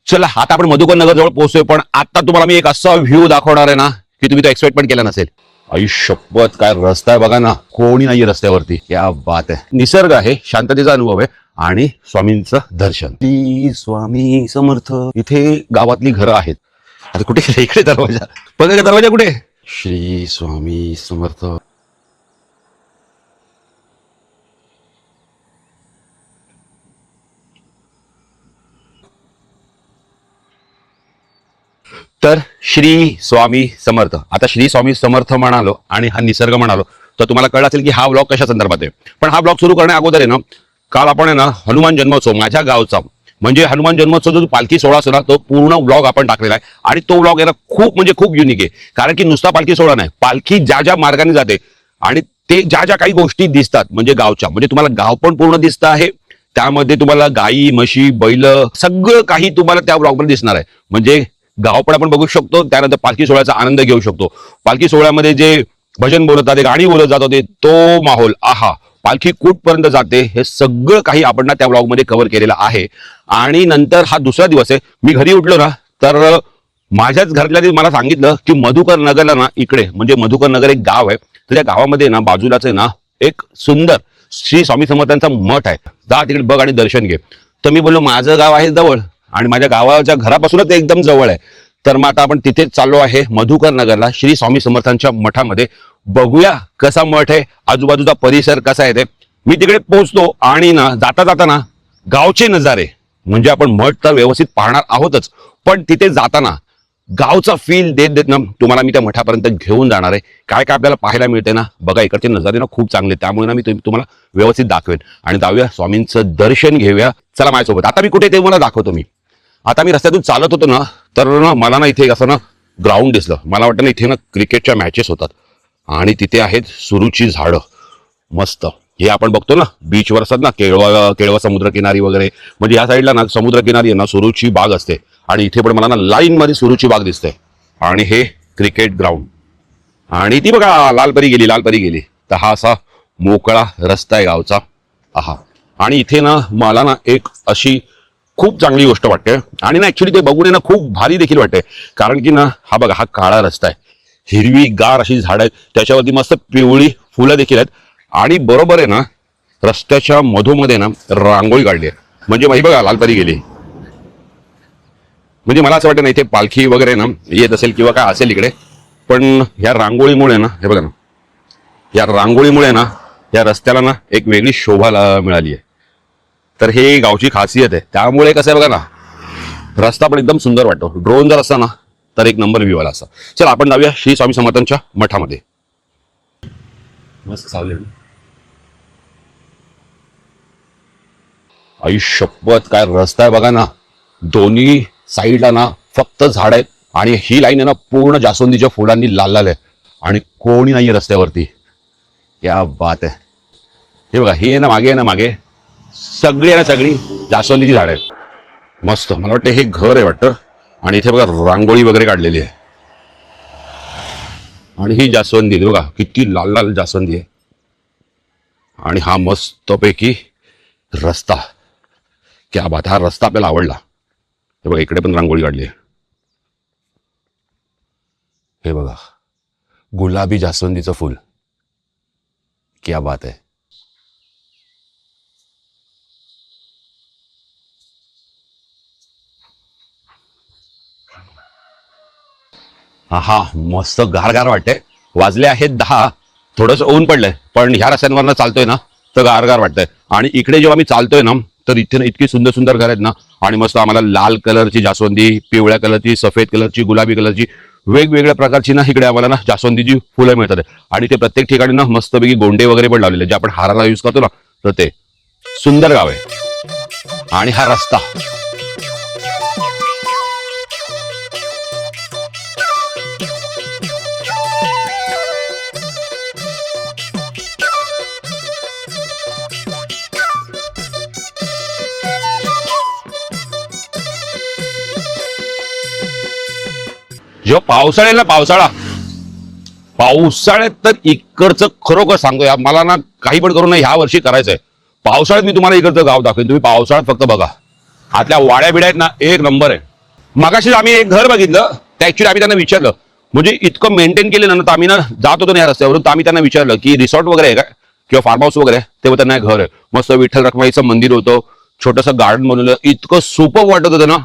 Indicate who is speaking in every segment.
Speaker 1: चला आता आपण मधुकर नगर जवळ पोहोचतोय, पण आता तुम्हाला मी एक असा व्ह्यू दाखवणार आहे ना की तुम्ही तो एक्सपेक्ट पण केला नसेल. आई शपथ, काय रस्ता आहे बघा ना, कोणी नाहीये रस्त्यावरती. क्या बात आहे. निसर्ग आहे, शांततेचा अनुभव आहे आणि स्वामींचं दर्शन. श्री स्वामी समर्थ. इथे गावातली घरं आहेत. आता कुठे गेले? इकडे दरवाजा बघा, दरवाजा कुठे? श्री स्वामी समर्थ. तर श्री स्वामी समर्थ. आता श्री स्वामी समर्थ म्हणालो आणि हा निसर्ग म्हणालो तर तुम्हाला कळलं असेल की हा ब्लॉग कशा संदर्भात आहे. पण हा ब्लॉग सुरू करण्या अगोदर आहे ना, काल आपण आहे ना हनुमान जन्मोत्सव, माझ्या गावचा म्हणजे हनुमान जन्मोत्सव जो पालखी सोहळा असतो ना, तो पूर्ण ब्लॉग आपण टाकलेला आहे. आणि तो ब्लॉग आहे ना खूप म्हणजे खूप युनिक आहे. कारण की नुसता पालखी सोहळा नाही, पालखी ज्या ज्या मार्गाने जाते आणि ते ज्या ज्या काही गोष्टी दिसतात म्हणजे गावच्या, म्हणजे तुम्हाला गाव पण पूर्ण दिसतं आहे. त्यामध्ये तुम्हाला गाई म्हशी बैल सगळं काही तुम्हाला त्या ब्लॉगमध्ये दिसणार आहे. म्हणजे गाव पण आपण बघू शकतो, त्यानंतर पालखी सोहळ्याचा आनंद घेऊ शकतो. पालखी सोहळ्यामध्ये जे भजन बोलत जाते, गाणी बोलत जात होते, तो माहोल, आहा, पालखी कुठपर्यंत जाते, हे सगळं काही आपण ना त्या ब्लॉगमध्ये कव्हर केलेलं आहे. आणि नंतर हा दुसरा दिवस आहे. मी घरी उठलो ना तर माझ्याच घरातल्या मला सांगितलं की मधुकर नगरला ना, इकडे म्हणजे मधुकर नगर एक गाव आहे, तर त्या गावामध्ये ना बाजूलाच आहे ना एक सुंदर श्री स्वामी समर्थांचा मठ आहे. जा तिकडे बघ आणि दर्शन घे. तर मी बोललो माझं गाव आहे जवळ आणि माझ्या गावाच्या घरापासूनच एकदम जवळ आहे. तर मग आता आपण तिथेच चाललो आहे मधुकर नगरला श्री स्वामी समर्थांच्या मठामध्ये. बघूया कसा मठ आहे, आजूबाजूचा परिसर कसा आहे ते. मी तिकडे पोहोचतो आणि ना जाता जाताना गावचे नजारे म्हणजे आपण मठ तर व्यवस्थित पाहणार आहोतच, पण तिथे जाताना गावचा फील देत देत ना तुम्हाला मी त्या मठापर्यंत घेऊन जाणार आहे. काय काय आपल्याला पाहायला मिळते ना बघा. इकडचे नजारे ना खूप चांगले, त्यामुळे ना मी तुम्हाला व्यवस्थित दाखवेन आणि जाऊया स्वामींचं दर्शन घेऊया. चला माझ्यासोबत. आता मी कुठे ते मला दाखवतो. आता मी रस्त्यातून चालत होतो ना तर ना मला ना इथे असं ना ग्राउंड दिसलं. मला वाटतं ना इथे ना क्रिकेटच्या मॅचेस होतात आणि तिथे आहेत सुरूची झाडं मस्त. हे आपण बघतो ना बीचवर असतात ना, केळवा समुद्रकिनारी वगैरे, म्हणजे या साईडला ना समुद्रकिनारी आहे ना सुरूची बाग असते. आणि इथे पण मला ना लाईन मध्ये सुरूची बाग दिसते. आणि हे क्रिकेट ग्राउंड आणि ती बघा लालपरी गेली. तर हा असा मोकळा रस्ता आहे गावचा. आहा. आणि इथे ना मला ना एक अशी खूप चांगली गोष्ट वाटते आणि ना ऍक्च्युली ते बघून ना खूप भारी देखील वाटते. कारण की ना हा बघा, हा काळा रस्ता आहे, हिरवी गार अशी झाडं आहेत, त्याच्यावरती मस्त पिवळी फुलं देखील आहेत. आणि बरोबर आहे ना रस्त्याच्या मधोमध्ये ना रांगोळी काढली आहे. म्हणजे ही बघा लालपरी गेली. म्हणजे मला असं वाटतं ना इथे पालखी वगैरे ना येत असेल किंवा काय असेल इकडे, पण ह्या रांगोळीमुळे ना, हे बघा ना, या रांगोळीमुळे ना या रस्त्याला ना एक वेगळी शोभा मिळाली आहे. तर हे गावची खासियत आहे. त्यामुळे कसं आहे बघा ना, रस्ता पण एकदम सुंदर वाटतो. ड्रोन जर असता ना तर एक नंबर व्ह्यू आला असता. चला आपण जाऊया श्री स्वामी समर्थांच्या मठामध्ये. मस्त चालले. आई शपथ, काय रस्ता आहे बघा ना. दोन्ही साईडला ना फक्त झाड आहेत आणि ही लाईन आहे ना पूर्ण जास्वंदीच्या फुलांनी लाल आहे आणि कोणी नाहीये रस्त्यावरती. क्या बात आहे. हे बघा, हे आहे ना मागे सगळी जास्वंदीची झाड आहेत. मस्त. मला वाटतं हे घर आहे वाटतं. आणि इथे बघा रांगोळी वगैरे काढलेली आहे. आणि ही जास्वंदी बघा किती लाल लाल जास्वंदी आहे. आणि हा मस्तपैकी रस्ता. क्या बात. हा रस्ता आपल्याला आवडला. हे बघा इकडे पण रांगोळी काढली आहे. हे बघा गुलाबी जास्वंदीचं फुल. क्या बात आहे. हा मस्त गारगार वाटतंय. वाजले आहेत 10. थोडंसं ऊन पडलंय, पण ह्या रस्त्यांवरनं चालतोय ना तर गारगार वाटतंय. आणि इकडे जेव्हा मी चालतोय ना तर इथे ना इतकी सुंदर सुंदर घर आहेत ना. आणि मस्त आम्हाला लाल कलरची जास्वंदी, पिवळ्या कलरची, सफेद कलरची, गुलाबी कलरची, वेगवेगळ्या प्रकारची ना इकडे आम्हाला ना जास्वंदीची फुलं मिळतात. आणि ते प्रत्येक ठिकाणी ना मस्तपैकी गोंडे वगैरे पण लावलेले, जे आपण हाराला यूज करतो ना. तर ते सुंदर गाव आहे. आणि हा रस्ता जेव्हा पावसाळ्यात ना पावसाळ्यात तर इकडचं खरोखर सांगतो या मला ना काही पण करून ह्या वर्षी करायचंय. पावसाळ्यात मी तुम्हाला इकडचं गाव दाखवेन. तुम्ही पावसाळ्यात फक्त बघा. आतल्या वाड्या बिड्या आहेत ना एक नंबर आहे. मगाशी आम्ही एक घर बघितलं, त्या ऍक्च्युली आम्ही त्यांना विचारलं, म्हणजे इतकं मेंटेन केलं ना, तर आम्ही ना जात होतो ना या रस्त्यावरून, तर आम्ही त्यांना विचारलं की रिसॉर्ट वगैरे आहे का किंवा फार्म हाऊस वगैरे, तेव्हा त्यांना घर आहे, मस्त विठ्ठल रखुमाईचं मंदिर होतं, छोटंसं गार्डन बनवलं, इतकं सुपर वाटत होतं ना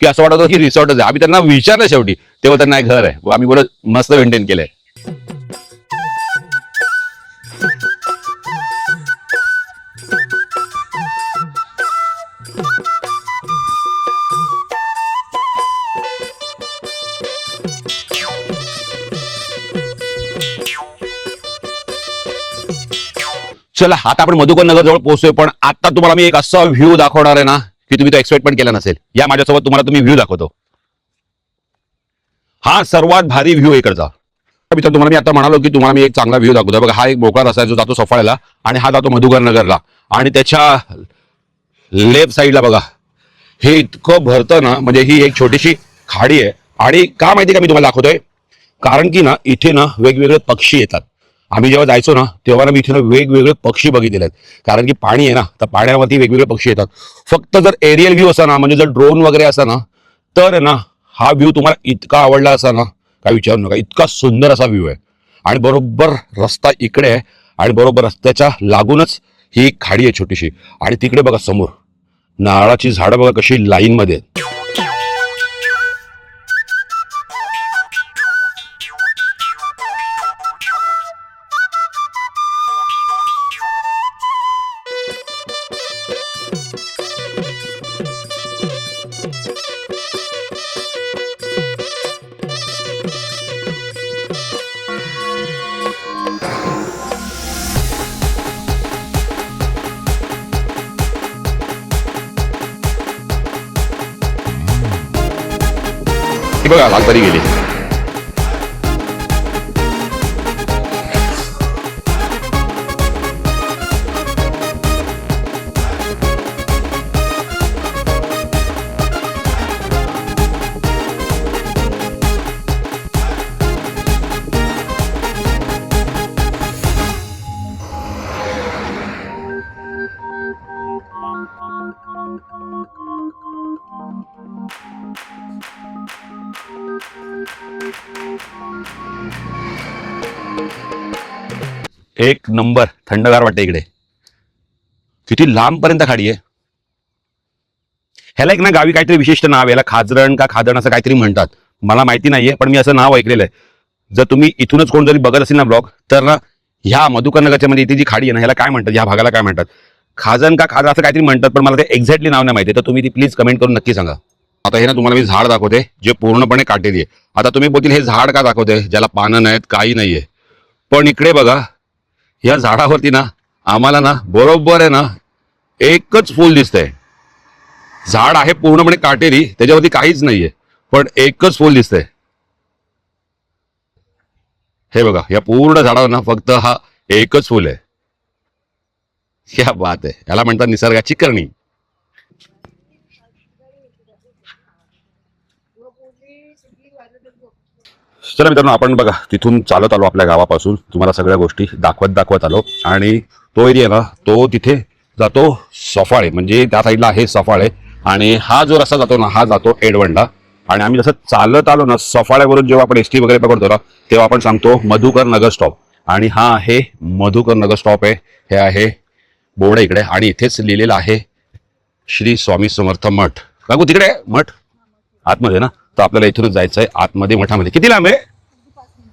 Speaker 1: की असं वाटत होतं की रिसॉर्टच आहे. आम्ही त्यांना विचारलं शेवटी, तेव्हा त्यांना घर आहे. आम्ही बोलत मस्त मेंटेन केलंय. चला आता आपण मधुकर नगर जवळ पोहोचतोय, पण आता तुम्हाला मी एक असा व्ह्यू दाखवणार आहे ना की तुम्ही तो एक्सपेक्ट पण केला नसेल. या माझ्यासोबत तुम्हाला तुम्ही व्ह्यू दाखवतो. हा सर्वात भारी व्ह्यू इकडचा. मित्रांनो, तुम्हाला मी आता म्हणालो की तुम्हाला मी एक चांगला व्ह्यू दाखवतो. बघा, हा एक मोकळा रस्ता आहे जो जातो सफाळ्याला आणि हा जातो मधुकर नगरला. आणि त्याच्या लेफ्ट साईडला बघा, हे इतकं भरतं ना, म्हणजे ही एक छोटीशी खाडी आहे. आणि का माहिती का मी तुम्हाला दाखवतोय, कारण की ना इथे ना वेगवेगळे पक्षी येतात. आम्ही जेव्हा जायचो ना तेव्हा ना मी इथे ना वेगवेगळे पक्षी बघितलेले आहेत, कारण की पाणी आहे ना, तर पाण्यावरती वेगवेगळे पक्षी येतात. फक्त जर एरियल व्ह्यू असा ना, म्हणजे जर ड्रोन वगैरे असा ना, तर ना हा व्ह्यू तुम्हाला इतका आवडला असा ना, काय विचारू नका, इतका सुंदर असा व्ह्यू आहे. आणि बरोबर रस्ता इकडे आहे आणि बरोबर रस्त्याच्या लागूनच ही एक खाडी आहे छोटीशी. आणि तिकडे बघा समोर नारळाची झाडं बघा कशी लाईन मध्ये आहेत. ही बघा लालपरी गेली. एक नंबर थंडगार वाटते इकडे. किती लांबपर्यंत खाडी आहे. ह्याला एक ना गावी काहीतरी विशिष्ट नाव आहे, याला खाजरण का खादण असं काहीतरी म्हणतात, मला माहिती नाहीये, पण मी असं नाव ऐकलेलं आहे. जर तुम्ही इथूनच कोण जरी बघत असेल ना ब्लॉग, तर ना ह्या मधुकर नगरच्या मध्ये इथे जी खाडी आहे ना, ह्याला काय म्हणतात, ह्या भागाला काय म्हणतात, खाजण का खाजण असं काहीतरी म्हणतात, पण मला ते एक्झॅक्टली नाव नाही माहिती. तर तुम्ही ती प्लीज कमेंट करून नक्की सांगा. आता हे ना तुम्हाला मी झाड दाखवते जे पूर्णपणे काटेरी आहे. आता तुम्ही बोलतील हे झाड का दाखवते ज्याला पानं नाहीत, काही नाहीये, पण इकडे बघा या झाडावरती ना आम्हाला ना बरोबर आहे ना एकच फूल दिसतंय. झाड आहे पूर्णपणे काटेरी, त्याच्यावरती काहीच नाहीये, पण एकच फूल दिसतंय. हे बघा, या पूर्ण झाडावर ना फक्त हा एकच फूल आहे. क्या बात आहे, याला म्हणतात निसर्गाची करणी. चला मित्रांनो, आपण बघा तिथून चालत आलो आपल्या गावापासून, तुम्हाला सगळ्या गोष्टी दाखवत आलो. आणि तो एरिया ना तो तिथे जातो सफाळे, म्हणजे त्या साईडला आहे सफाळे. आणि हा जो रस्ता जातो ना हा जातो एडवंडा. आणि आम्ही जसं चालत आलो ना सफाळ्यावरून, जेव्हा आपण एसटी वगैरे पकडतो ना, तेव्हा आपण सांगतो मधुकर नगर स्टॉप. आणि हा आहे मधुकर नगर स्टॉप आहे. हे आहे बोर्ड इकडे, आणि इथेच लिहिलेलं आहे श्री स्वामी समर्थ मठ. काकू तिकडे आहे मठ आतमध्ये ना, तर आपल्याला इथूनच जायचं आहे आतमध्ये मठामध्ये. किती लांब आहे?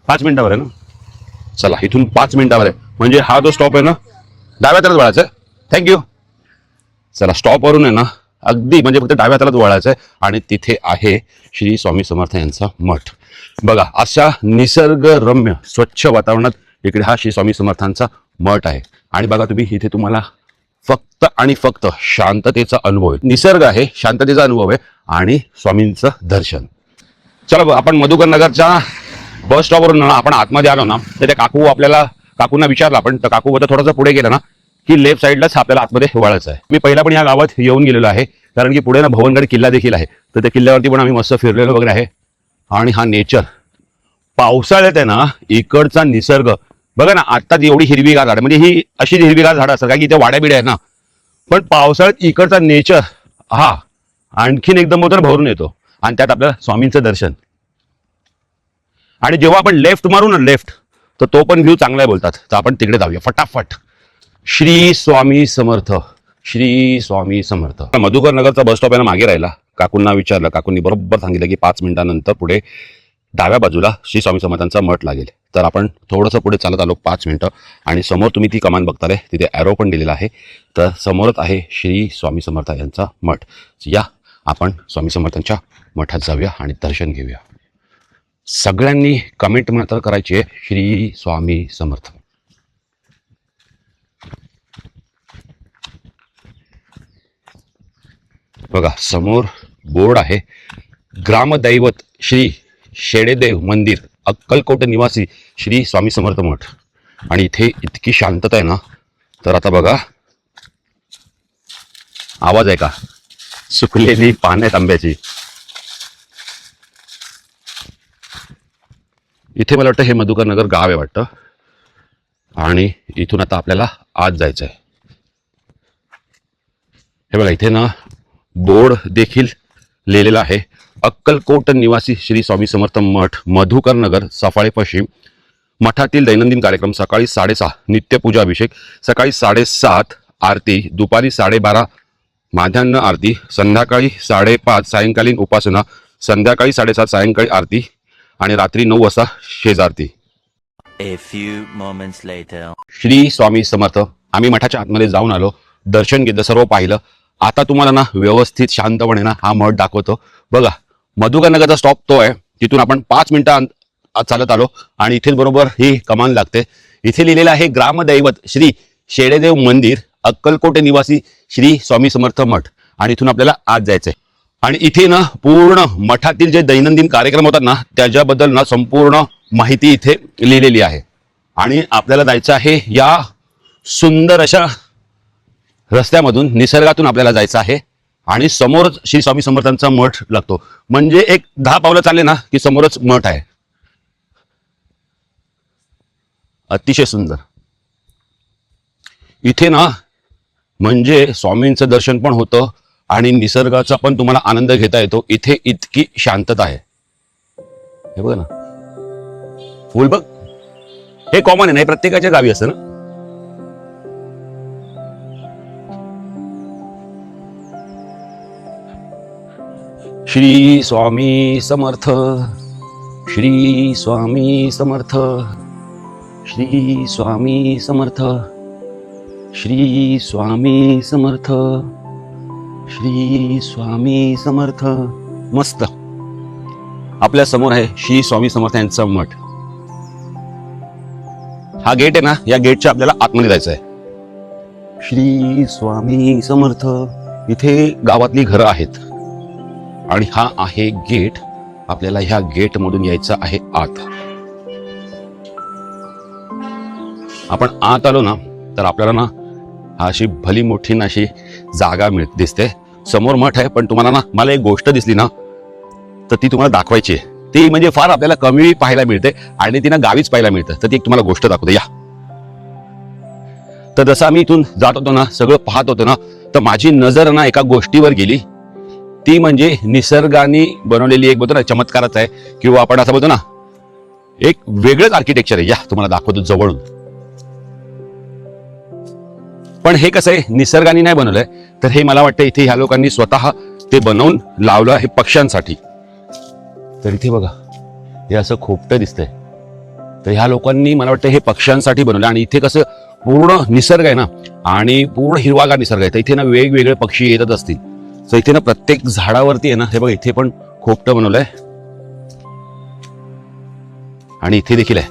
Speaker 1: 5 मिनिटावर आहे ना. चला इथून 5 मिनिटावर आहे, म्हणजे हा जो स्टॉप आहे ना डाव्या हातालाच वळायचं आहे. थँक्यू. चला स्टॉपवरून आहे ना अगदी म्हणजे फक्त डाव्या हातालाच वळायचं आहे, आणि तिथे आहे श्री स्वामी समर्थ यांचा मठ. बघा अशा निसर्गरम्य स्वच्छ वातावरणात इकडे हा श्री स्वामी समर्थांचा मठ आहे. आणि बघा तुम्ही इथे तुम्हाला फक्त आणि फक्त शांततेचा अनुभव आहे. निसर्ग आहे, शांततेचा अनुभव आहे आणि स्वामींचं दर्शन. चला आपण मधुकर नगरच्या बस स्टॉपवरून ना आपण आतमध्ये आलो ना, तर त्या काकूंना विचारलं आपण, तर काकू होतं थोडंसं पुढे गेलं ना की लेफ्ट साईडलाच आपल्याला आतमध्ये वळायचं आहे. मी पहिला पण या गावात येऊन गेलेलो आहे, कारण की पुढे ना भवनगड किल्ला देखील आहे, तर त्या किल्ल्यावरती पण आम्ही मस्त फिरलेलो वगैरे आहे. आणि हा नेचर पावसाळ्यात आहे ना इकडचा निसर्ग बघा ना. आता एवढी हिरवीगार झाडं, म्हणजे ही अशी हिरवीगार झाडं असतात कारण की इथे वाड्या बिड्या आहेत ना, पण पावसाळ्यात इकडचा नेचर हा आणखीन एकदम मोठा भरून येतो. आणि त्यात आपल्याला स्वामींचं दर्शन. आणि जेव्हा आपण लेफ्ट मारू ना लेफ्ट, तर तो पण व्ह्यू चांगला आहे बोलतात. तर आपण तिकडे जाऊया फटाफट. श्री स्वामी समर्थ, श्री स्वामी समर्थ. मधुकर नगरचा बस स्टॉप आहे ना, मागे राहिला. काकूंना विचारलं, काकूंनी बरोबर सांगितलं की 5 मिनिटांनंतर पुढे डाव्या बाजूला श्री स्वामी समर्थांचा मठ लागेल. तर आपण थोडंसं पुढे चालत आलो 5 मिनिटं, आणि समोर तुम्ही ती कमान बघताय, तिथे ॲरो पण दिलेला आहे. तर समोरच आहे श्री स्वामी समर्थ यांचा मठ. या आपण स्वामी समर्थांच्या मठात जाऊया आणि दर्शन घेऊया. सगळ्यांनी कमेंट मात्र करायची आहे, श्री स्वामी समर्थ. बघा समोर बोर्ड आहे, ग्रामदैवत श्री शेडेदेव मंदिर, अक्कलकोट निवासी श्री स्वामी समर्थ मठ. आणि इथे इतकी शांतता आहे ना, तर आता बघा आवाज आहे का, सुकलेली पानं आहेत आंब्याची. इथे मला वाटतं हे मधुकर नगर गाव आहे वाटतं, आणि इथून आता आपल्याला आत जायचं आहे. हे बघा इथे ना बोर्ड देखील लिहिलेला आहे, अक्कलकोट निवासी श्री स्वामी समर्थ मठ, मधुकर नगर, सफाळे पश्चिम. मठातील दैनंदिन कार्यक्रम सकाळी 6:30 नित्यपूजा अभिषेक, सकाळी 7:30 आरती, दुपारी 12:30 माध्यान्ह आरती, संध्याकाळी 5:30 सायंकालीन उपासना, संध्याकाळी 7:30 सायंकाळी आरती, आणि रात्री 9 वाजता शेजारती.
Speaker 2: A few moments later.
Speaker 1: Shri Swami Samarth. आम्ही मठाच्या आतमध्ये जाऊन आलो, दर्शन घेतलं, सर्व पाहिलं. आता तुम्हाला ना व्यवस्थित शांतपणे ना हा मठ दाखवतो. बघा मधुकर नगरचा स्टॉप तो आहे, तिथून आपण 5 मिनिटं चालत आलो, आणि इथे बरोबर ही कमान लागते. इथे लिहिलेलं आहे ग्रामदैवत श्री शेडेदेव मंदिर, अक्कलकोट निवासी श्री स्वामी समर्थ मठ, आणि इथून आपल्याला आत जायचंय. आणि इथे ना पूर्ण मठातील जे दैनंदिन कार्यक्रम होतात ना, त्याच्याबद्दल ना संपूर्ण माहिती इथे लिहिलेली आहे. आणि आपल्याला जायचं आहे या सुंदर अशा रस्त्यामधून, निसर्गातून आपल्याला जायचं आहे. आणि समोरच श्री स्वामी समर्थांचा मठ लागतो, म्हणजे एक 10 पावलं चालले ना की समोरच मठ आहे. अतिशय सुंदर. इथे ना म्हणजे स्वामींचं दर्शन पण होतं आणि निसर्गाचा पण तुम्हाला आनंद घेता येतो. इथे इतकी शांतता आहे. हे बघा ना, फुल बघ, हे कॉमन आहे ना, प्रत्येकाच्या गावी असतं ना. श्री स्वामी समर्थ, श्री स्वामी समर्थ, श्री स्वामी समर्थ, श्री स्वामी समर्थ, श्री स्वामी समर्थ. मस्त. आपल्या समोर आहे श्री स्वामी समर्थ यांचा मठ. हा गेट आहे ना, या गेटच्या आपल्याला आतमध्ये जायचं आहे. श्री स्वामी समर्थ. इथे गावातली घरं आहेत, आणि हा आहे गेट. आपल्याला ह्या गेट मधून यायचं आहे आत. आपण आत आलो ना, तर आपल्याला ना अशी भली मोठी ना अशी जागा दिसते. समोर मठ आहे, पण तुम्हाला ना मला एक गोष्ट दिसली ना, तर ती तुम्हाला दाखवायची आहे. ती म्हणजे फार आपल्याला कमी पाहायला मिळते, आणि ती ना गावीच पाहायला मिळतं. तर ती एक तुम्हाला गोष्ट दाखवते. या. तर जसं आम्ही इथून जात होतो ना, सगळं पाहत होतो ना, तर माझी नजर ना एका गोष्टीवर गेली. ती म्हणजे निसर्गाने बनवलेली एक बोलतो ना चमत्कारच आहे, किंवा आपण असं बोलतो ना एक वेगळंच आर्किटेक्चर आहे. या तुम्हाला दाखवतो जवळून. पण हे कसं आहे, निसर्गाने नाही बनवलंय, तर हे मला वाटतं इथे ह्या लोकांनी स्वतः ते बनवून लावलं आहे पक्ष्यांसाठी. तर इथे बघा, हे असं खोपटं दिसतंय. तर ह्या लोकांनी मला वाटतं हे पक्ष्यांसाठी बनवलं. आणि इथे कसं पूर्ण निसर्ग आहे ना, आणि पूर्ण हिरवागार निसर्ग आहे. तर इथे ना वेगवेगळे पक्षी येतच असतील. तर इथे ना प्रत्येक झाडावरती आहे ना, हे बघा इथे पण खोपटं बनवलंय, आणि इथे देखील आहे.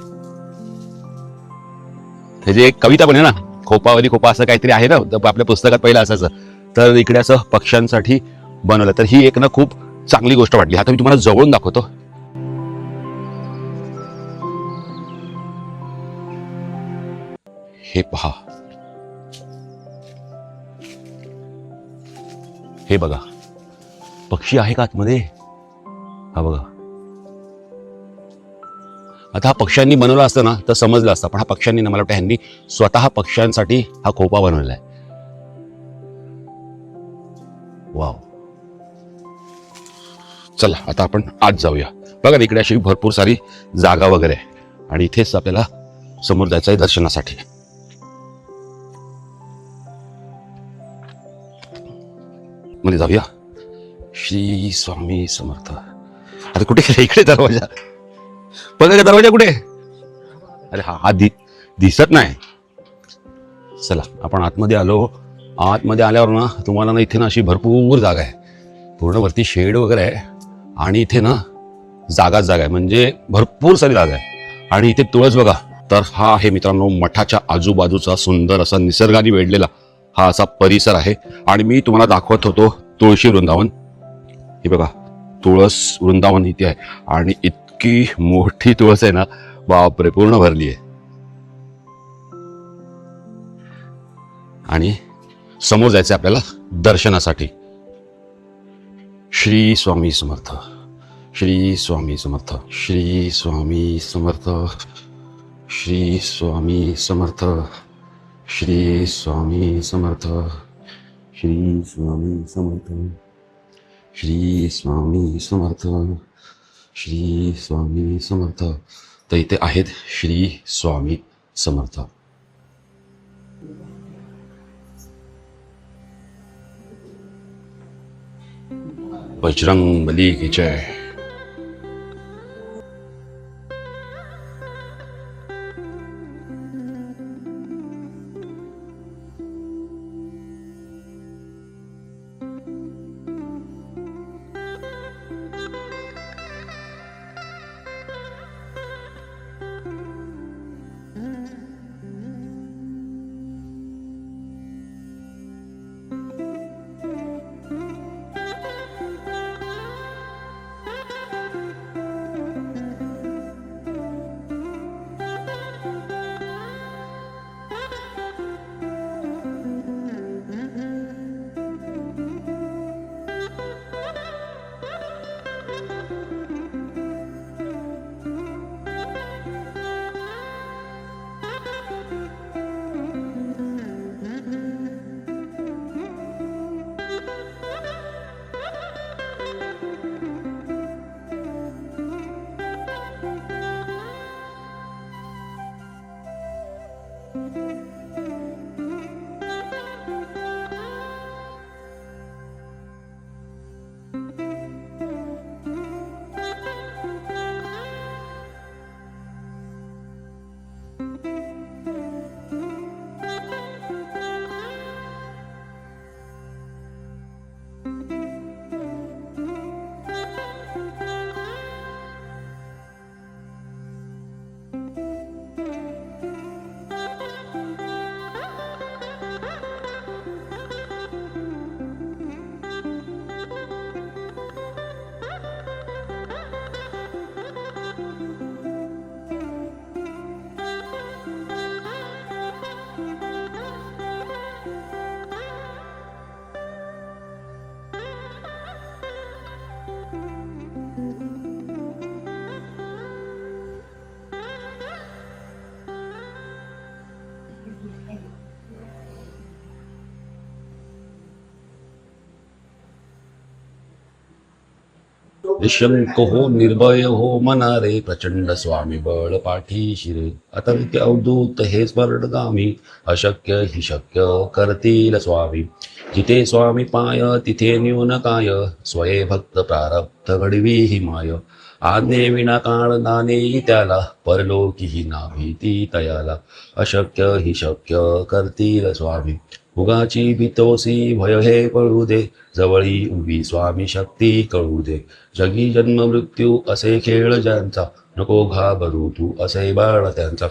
Speaker 1: हे जे एक कविता पण आहे ना, खोपावरी खोपा, असं काहीतरी आहे ना आपल्या पुस्तकात पहिलं असायचं. तर इकडे असं पक्ष्यांसाठी बनवलं. तर ही एक ना खूप चांगली गोष्ट वाटली. आता मी तुम्हाला जवळून दाखवतो. हे पहा, हे बघा, पक्षी आहे का आतमध्ये? हा बघा. आता हा पक्ष्यांनी बनवला असतं ना तर समजलं असतं, पण हा पक्ष्यांनी ना, मला वाटतं ह्यांनी स्वतः पक्ष्यांसाठी हा खोपा बनवलाय. वाव, चला आता आपण आत जाऊया. बघा ना, इकडे अशी भरपूर सारी जागा वगैरे आहे आणि इथेच आपल्याला समोर जायचं आहे दर्शनासाठी. मध्ये जाऊया. श्री स्वामी समर्थ. अरे कुठे गेला? इकडे दरवाजा. बघा का दरवाजा कुठे? अरे हा दिसत नाही. चला आपण आतमध्ये आलो. आतमध्ये आल्यावर ना तुम्हाला ना इथे ना अशी भरपूर जागा आहे. पूर्ण वरती शेड वगैरे आहे आणि इथे ना जागा आहे, म्हणजे भरपूर सारी जागा आहे. आणि इथे तुळस बघा. तर हा आहे मित्रांनो मठाच्या आजूबाजूचा सुंदर असा निसर्गाने वेढलेला हा असा परिसर आहे. आणि मी तुम्हाला दाखवत होतो तुळशी वृंदावन. हे बघा तुळस वृंदावन इथे आहे आणि इतकी मोठी तुळस आहे ना, बापरे, पूर्ण भरली आहे. आणि समोर जायचं आपल्याला दर्शनासाठी. श्री स्वामी समर्थ. श्री स्वामी समर्थ. श्री स्वामी समर्थ. श्री स्वामी समर्थ. श्री स्वामी समर्थ. श्री स्वामी समर्थ. श्री स्वामी समर्थ. श्री स्वामी समर्थ. तर इथे आहेत श्री स्वामी समर्थ. बजरंग बली की जय. निशंक हो निर्भय हो मना रे, प्रचंड स्वामी बळ पाठीशी रे. अतंत्य अवधूत हे स्मरणगामी, अशक्य हि शक्य करतील स्वामी. जिथे स्वामी पाय तिथे न्यून काय, स्वये भक्त प्रारब्ध घडवी ही माय. आज्ञे विना काळ नाने त्याला, परलोकी ही ना भीती तयाला. अशक्य हि शक्य करतील स्वामी. उगाची भीतोसी भय हे पळू दे, जवळी उभी स्वामी शक्ती कळू दे. जगी जन्म मृत्यू असे खेळ ज्यांचा, नको घाबरू तू असे बाळ त्यांचा.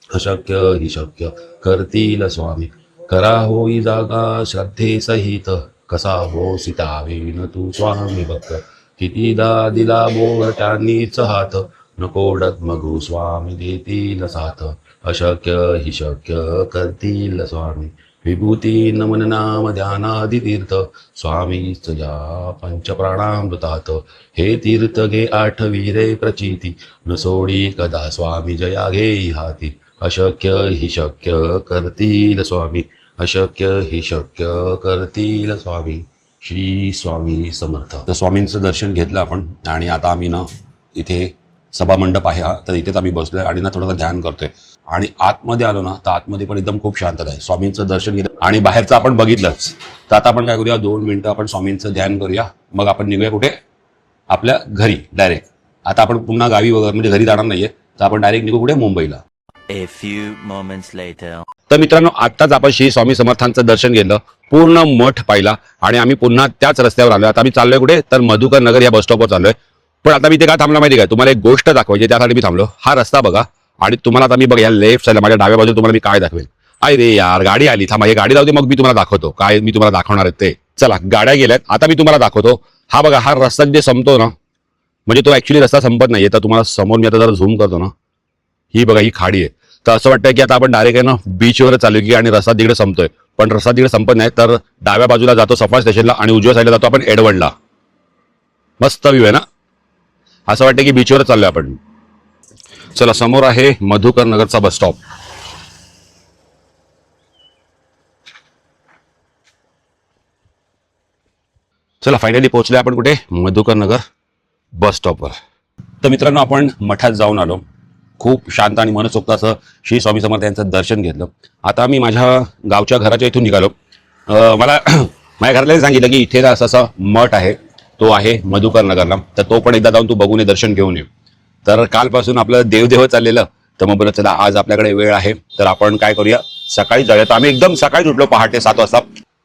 Speaker 1: अशक्य हि शक्य करतील स्वामी. करा होई जागा श्रद्धे सहित, कसा हो सीतावेन तू स्वामी भक्त. कितीदा दिला बोल त्यांनीच हात, नको डगमगू स्वामी देतील साथ. अशक्य हि शक्य करतील स्वामी. विभूती नमन नाम ध्यानादि तीर्थ, स्वामीच या पंचप्राणामृतात. हे तीर्थ घे आठवी रे प्रचिती, न सोडी कदा स्वामी जया घे हाती. अशक्य हि शक्य करतील स्वामी. अशक्य हि शक्य करतील स्वामी. श्री स्वामी समर्थ. तर स्वामींचं दर्शन घेतलं आपण आणि आता आम्ही ना इथे सभामंडप आहे हा, तर इथेच आम्ही बसलोय आणि ना थोडंसं ध्यान करतोय. आणि आतमध्ये आलो ना तर आतमध्ये पण एकदम खूप शांतता आहे. स्वामींचं दर्शन घेतलं आणि बाहेरचं आपण बघितलंच. तर आता आपण काय करूया, 2 मिनिटं आपण स्वामींचं ध्यान करूया, मग आपण निघूया कुठे, आपल्या घरी डायरेक्ट. आता आपण पुन्हा गावी वगैरे म्हणजे घरी जाणार नाहीये, तर आपण डायरेक्ट निघू कुठे, मुंबईला.
Speaker 2: A few moments later.
Speaker 1: तर मित्रांनो, आत्ताच आपण श्री स्वामी समर्थांचं दर्शन घेतलं, पूर्ण मठ पाहिला आणि आम्ही पुन्हा त्याच रस्त्यावर आलोय. आता आम्ही चाललोय कुठे, तर मधुकर नगर या बस स्टॉपवर चाललोय. पण आता मी ते काय थांबला माहिती काय, तुम्हाला एक गोष्ट दाखवायची, त्यासाठी मी थांबलो. हा रस्ता बघा आणि तुम्हाला आता मी बघा, या लेफ्ट साईडला माझ्या डाव्या बाजूला तुम्हाला मी काय दाखवेल. अरे यार, गाडी आली, थांबा, हे गाडी लावते, मग मी तुम्हाला दाखवतो काय मी तुम्हाला दाखवणार आहे ते. चला, गाड्या गेल्यात, आता मी तुम्हाला दाखवतो. हा बघा, हा रस्ता जे संपतो ना, म्हणजे तो ऍक्च्युली रस्ता संपत नाहीये. तर तुम्हाला समोर मी आता जरा झूम करतो ना, ही बघा, ही खाडी आहे. तर असं वाटतं की आता आपण डायरेक्ट आहे ना बीचवर चालू की आणि रस्ता तिकडे संपतोय, पण रस्ता तिकडे संपत नाही. तर डाव्या बाजूला जातो सफाळ स्टेशनला आणि उजव्या साईडला जातो आपण एडवणला. मस्त व्ह्यू आहे ना, असं वाटतं की बीचवर चाललोय आपण. चला, समोर आहे मधुकर नगरचा बस स्टॉप. चला, फायनली पोहोचलोय आपण कुठे, मधुकर नगर बस स्टॉपवर. तर मित्रांनो, आपण मठात जाऊन आलो. खूप शांत आणि मनसोक्त असं श्री स्वामी समर्थ यांचं दर्शन घेतलं. आता मी माझ्या गावच्या घराच्या इथून निघालो. मला माझ्या घरातल्याने सांगितलं की इथे असं असं मठ आहे, तो आहे मधुकर नगरला, तर तो पण एकदा जाऊन तू बघून ये, दर्शन घेऊन ये. तर कालपासून आपलं देवदेव चाललेलं, तर मग बोलत चला आज आपल्याकडे वेळ आहे, तर आपण काय करूया, सकाळी जाऊया. तर आम्ही एकदम सकाळी उठलो, पहाटे 7 वाजता.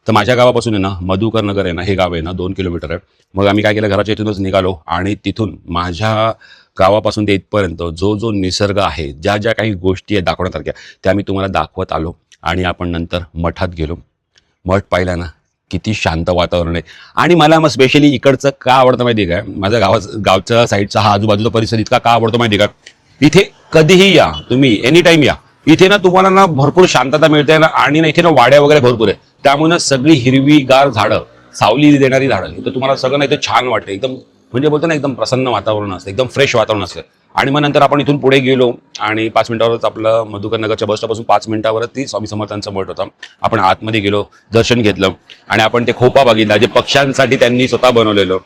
Speaker 1: तर माझ्या गावापासून आहे ना, मधुकर नगर आहे ना, हे गाव आहे ना 2 किलोमीटर आहे. मग आम्ही काय केलं, घराच्या इथूनच निघालो आणि तिथून माझ्या गावापासून ते इथपर्यंत जो जो निसर्ग आहे, ज्या ज्या काही गोष्टी आहेत दाखवण्यासारख्या, त्या मी तुम्हाला दाखवत आलो. आणि आपण नंतर मठात गेलो. मठ पाहिला ना, किती शांत वातावरण आहे. आणि मला मग स्पेशली इकडचं का आवडतं माहिती आहे का, माझ्या गावच्या साईडचा हा आजूबाजूचा परिसर इतका का आवडतो माहिती आहे का, इथे कधीही या तुम्ही, एनी टाइम या, इथे ना तुम्हाला ना भरपूर शांतता मिळते ना. आणि ना इथे ना वाड्या वगैरे भरपूर आहे, त्यामुळे ना सगळी हिरवीगार झाडं, सावली देणारी झाडं, इथं तुम्हाला सगळं ना इथे छान वाटतं. एकदम म्हणजे बोलतो ना, एकदम प्रसन्न वातावरण असतं, एकदम फ्रेश वातावरण असतं. आणि मग नंतर आपण इथून पुढे गेलो आणि 5 मिनिटावरच आपलं मधुकर नगरच्या बस स्टॉपपासून 5 मिनिटावरच ती स्वामी समर्थांचा मठ होता. आपण आतमध्ये गेलो, दर्शन घेतलं आणि आपण ते खोपा बघितला, जे पक्ष्यांसाठी त्यांनी स्वतः बनवलेलं,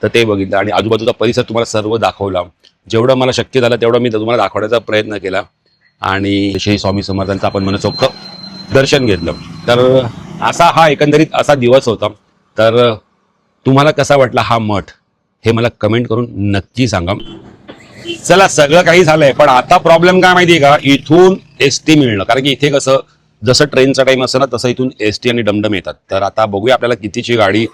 Speaker 1: तर ते बघितलं. आणि आजूबाजूचा परिसर तुम्हाला सर्व दाखवला. जेवढं मला शक्य झालं तेवढं मी तुम्हाला दाखवण्याचा प्रयत्न केला. आणि श्री स्वामी समर्थांचं आपण मनसोक्त दर्शन घेतलं. तर असा हा एकंदरीत असा दिवस होता. तर तुम्हाला कसा वाटला हा मठ, हे मला कमेंट करून नक्की सांगा. चला, सगळं काही झालंय, पण आता प्रॉब्लेम काय माहितीये का, इथून एसटी मिळणं. कारण की इथे कसं, जसं ट्रेनचा टाइम असतं ना, तसं इथून एसटी आणि डमडम येतात. तर आता बघूया आपल्याला कितीची गाडी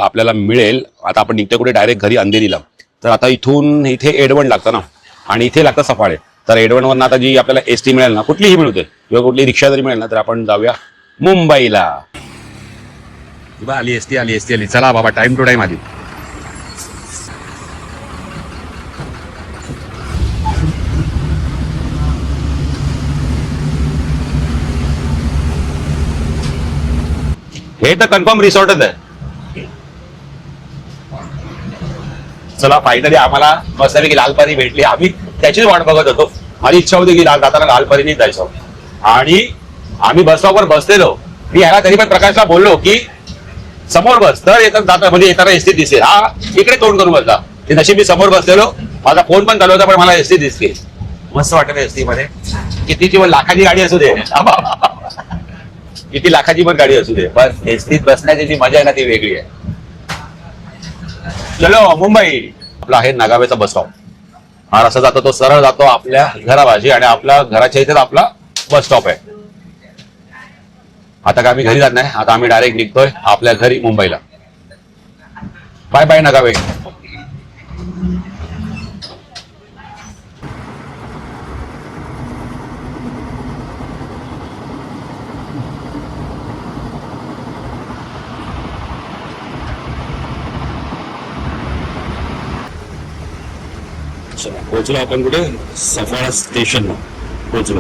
Speaker 1: आपल्याला मिळेल. आता आपण निघतो कुठे, डायरेक्ट घरी अंधेरीला. तर आता इथून इथे एडवण लागतं ना, आणि इथे लागतं सफाळे. तर एडवणवरनं आता जी आपल्याला एसटी मिळेल ना, कुठलीही मिळते किंवा कुठली रिक्षा जरी मिळेल ना, तर आपण जाऊया मुंबईला. आली एसटी, आली एसटी आली. चला बाबा, टाइम टू टाइम आली. हे तर कन्फर्म रिसॉर्टच आहे. चला, फायनली आम्हाला मस्तपैकी लालपरी भेटली. आम्ही त्याचीच वाट बघत होतो. माझी इच्छा होती की जाताना लालपरीनेच जायचो. आणि आम्ही बस स्टॉपवर बसलेलो. मी ह्याला तरी पण प्रकाशला बोललो की समोर बस, तर येतात जाता म्हणजे येताना एसटी दिसेल. हा इकडे तोंड करून बसला. ते नशीब मी समोर बसलेलो, माझा फोन पण चालू होता, पण मला एसटी दिसते. मस्त वाटत एसटी मध्ये. कितीची पण लाखाची गाडी असू दे, किती लाखाची पण गाडी असू दे, पण एसटीत बसण्याची जी मजा आहे ना, ती वेगळी आहे. चलो मुंबई. आपला आहे नागावेचा बस स्टॉप. हा रस्ता जातो, तो सरळ जातो आपल्या घराबाजी आणि आपल्या घराच्या इथेच आपला बस स्टॉप आहे. आता काय आम्ही घरी जात नाही, आता आम्ही डायरेक्ट निघतोय आपल्या घरी मुंबईला. बाय बाय नागावे. पोहोचलो आपण कुठे, सफाळा स्टेशनला पोहोचलो.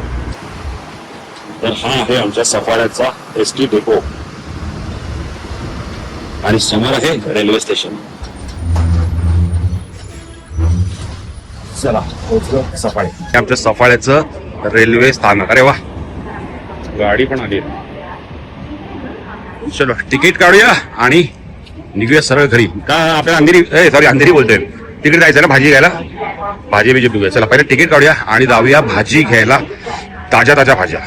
Speaker 1: तर हा आहे आमच्या सफाळ्याचा एसटी डेपो आणि समोर आहे रेल्वे स्टेशन. चला, पोहोचलो सफाळे. आमच्या सफाळ्याचं रेल्वे स्थानक. अरे वा, गाडी पण आली. चलो, तिकीट काढूया आणि निघूया सरळ घरी का आपल्याला अंधेरी सॉरी अंधेरी बोलतोय तिकडे जायचं ना भाजी घ्यायला भाजी बिजी बघूया चला पहिले तिकीट काढूया आणि जाऊया भाजी घ्यायला ताज्या ताज्या भाज्या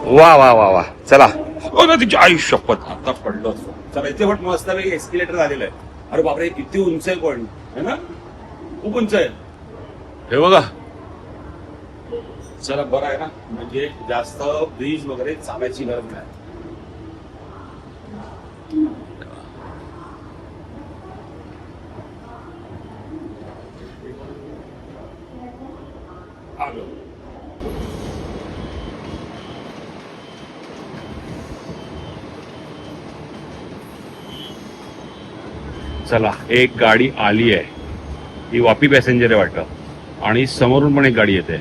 Speaker 1: वा वा वा वा चला हो ना तिची आई शपथ आता पडलो चला इथे पण मस्त एस्किलेटर झालेलं आहे अरे बापरे किती उंच आहे पण है ना खूप उंच आहे हे बघा चला बरं आहे ना म्हणजे जास्त ब्रिज वगैरे चालायची गरज नाही आलो चला एक गाडी आली आहे ही वापी पॅसेंजर आहे वाटतं आणि समोरून पण एक गाडी येते